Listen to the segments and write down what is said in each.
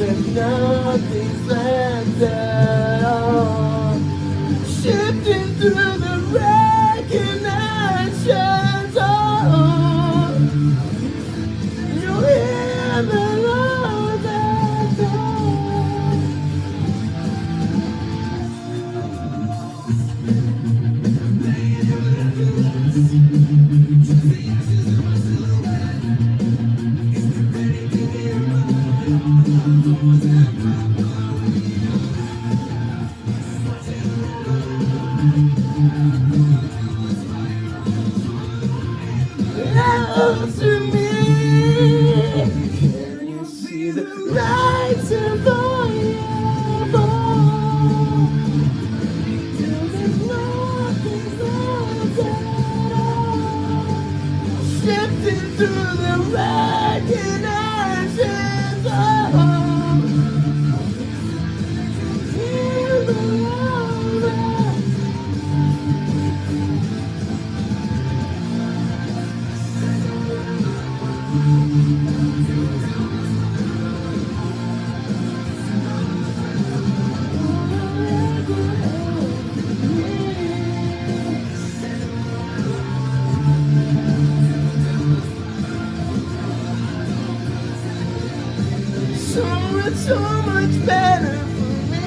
there's nothing left at all. Shifting through the wrecking ashes, oh, you hear the love that's all. Answer me. Can you see the lights of fire? Till there's nothing left at all. Shifting through the wrecking ashes, oh, hear the love. So much better for me.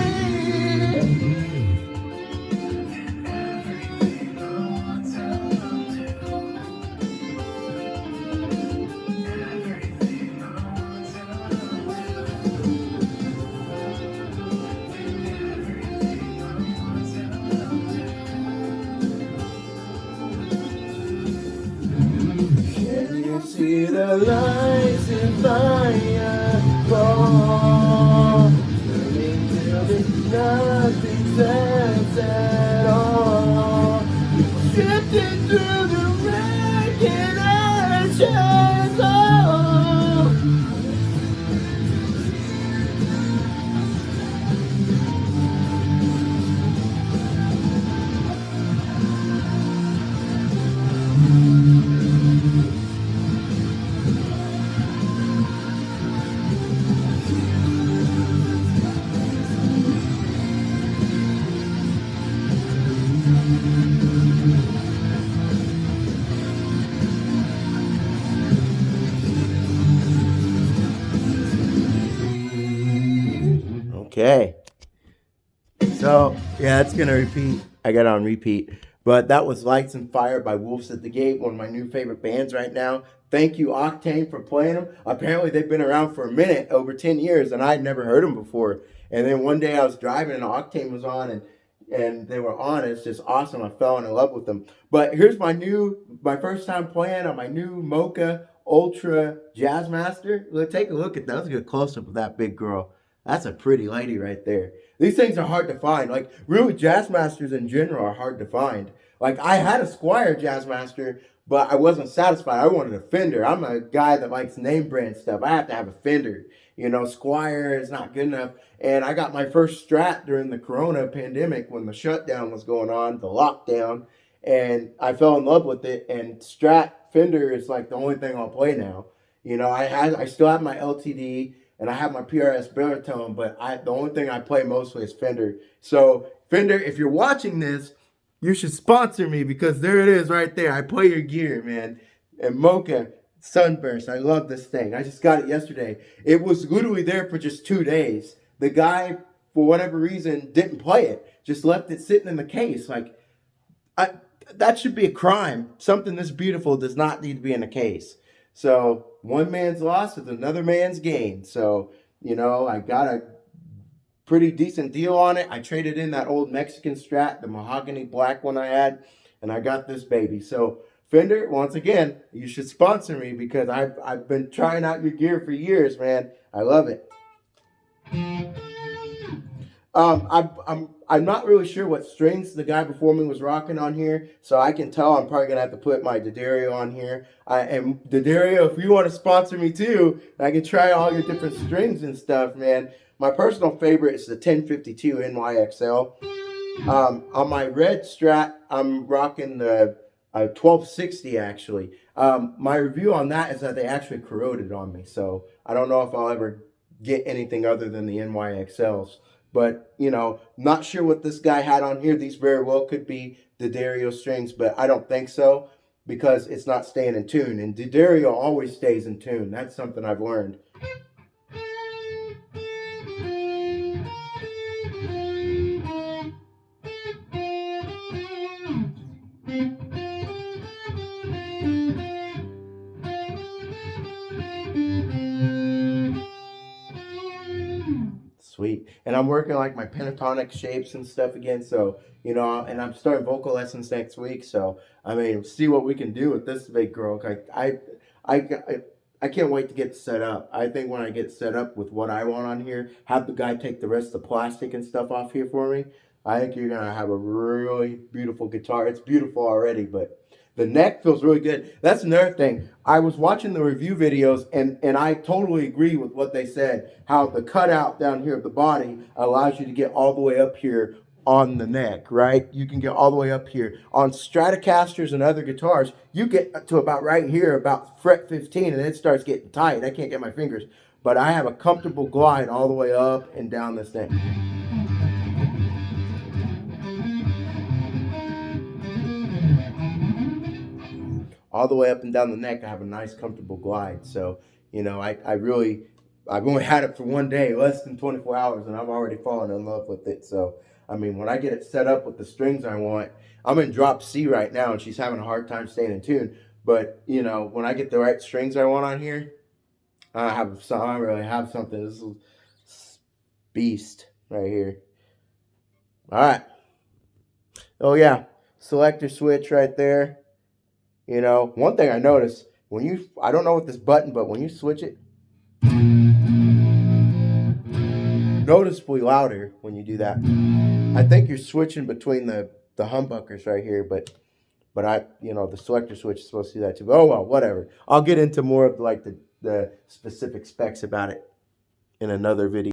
Can you see the lights in fire fall? Burning till there's nothing left at all. Drifting through the wrecking ashes, oh. Okay. So, yeah, it's going to repeat. I got it on repeat. But that was Lights and Fire by Wolves at the Gate, one of my new favorite bands right now. Thank you, Octane, for playing them. Apparently, they've been around for a minute, over 10 years, and I'd never heard them before. And then one day I was driving and Octane was on, and they were on. It's just awesome. I fell in love with them. But here's my first time playing on my new Mocha Ultra Jazzmaster. Take a look at that. Let's get a close up of that big girl. That's a pretty lady right there. These things are hard to find. Like, really, Jazzmasters in general are hard to find. Like, I had a Squire Jazzmaster, but I wasn't satisfied. I wanted a Fender. I'm a guy that likes name brand stuff. I have to have a Fender. You know, Squire is not good enough. And I got my first Strat during the Corona pandemic when the shutdown was going on, the lockdown. And I fell in love with it. And Strat Fender is like the only thing I'll play now. You know, I still have my LTD. And I have my PRS baritone, but the only thing I play mostly is Fender. So, Fender, if you're watching this, you should sponsor me because there it is right there. I play your gear, man. And Mocha Sunburst, I love this thing. I just got it yesterday. It was literally there for just 2 days. The guy, for whatever reason, didn't play it. Just left it sitting in the case. Like, that should be a crime. Something this beautiful does not need to be in a case. So one man's loss is another man's gain. So, you know, I got a pretty decent deal on it. I traded in that old Mexican Strat, the mahogany black one I had, and I got this baby. So Fender, once again, you should sponsor me because I've been trying out your gear for years, man. I love it. I'm not really sure what strings the guy before me was rocking on here, so I can tell I'm probably gonna have to put my D'Addario on here. And D'Addario, if you want to sponsor me too, I can try all your different strings and stuff, man. My personal favorite is the 1052 NYXL. On my red Strat, I'm rocking the 1260 actually. My review on that is that they actually corroded on me, so I don't know if I'll ever get anything other than the NYXLs. But, you know, not sure what this guy had on here. These very well could be the Dario strings, but I don't think so because it's not staying in tune. And the Dario always stays in tune. That's something I've learned. Sweet. And I'm working like my pentatonic shapes and stuff again. So, you know, and I'm starting vocal lessons next week. So, I mean, see what we can do with this big girl. I, I can't wait to get set up. I think when I get set up with what I want on here, have the guy take the rest of the plastic and stuff off here for me. I think you're going to have a really beautiful guitar. It's beautiful already, but the neck feels really good. That's another thing. I was watching the review videos, and I totally agree with what they said, how the cutout down here of the body allows you to get all the way up here on the neck, right? You can get all the way up here. On Stratocasters and other guitars, you get to about right here, about fret 15, and it starts getting tight. I can't get my fingers. But I have a comfortable glide all the way up and down this neck. All the way up and down the neck, I have a nice, comfortable glide. So, you know, I've only had it for one day, less than 24 hours, and I've already fallen in love with it. So, I mean, when I get it set up with the strings I want, I'm in drop C right now, and she's having a hard time staying in tune. But, you know, when I get the right strings I want on here, I really have something. This is beast right here. All right. Oh, yeah. Selector switch right there. You know, one thing I noticed, I don't know with this button, but when you switch it, noticeably louder when you do that. I think you're switching between the humbuckers right here, but the selector switch is supposed to do that too. Oh, well, whatever. I'll get into more of like the specific specs about it in another video.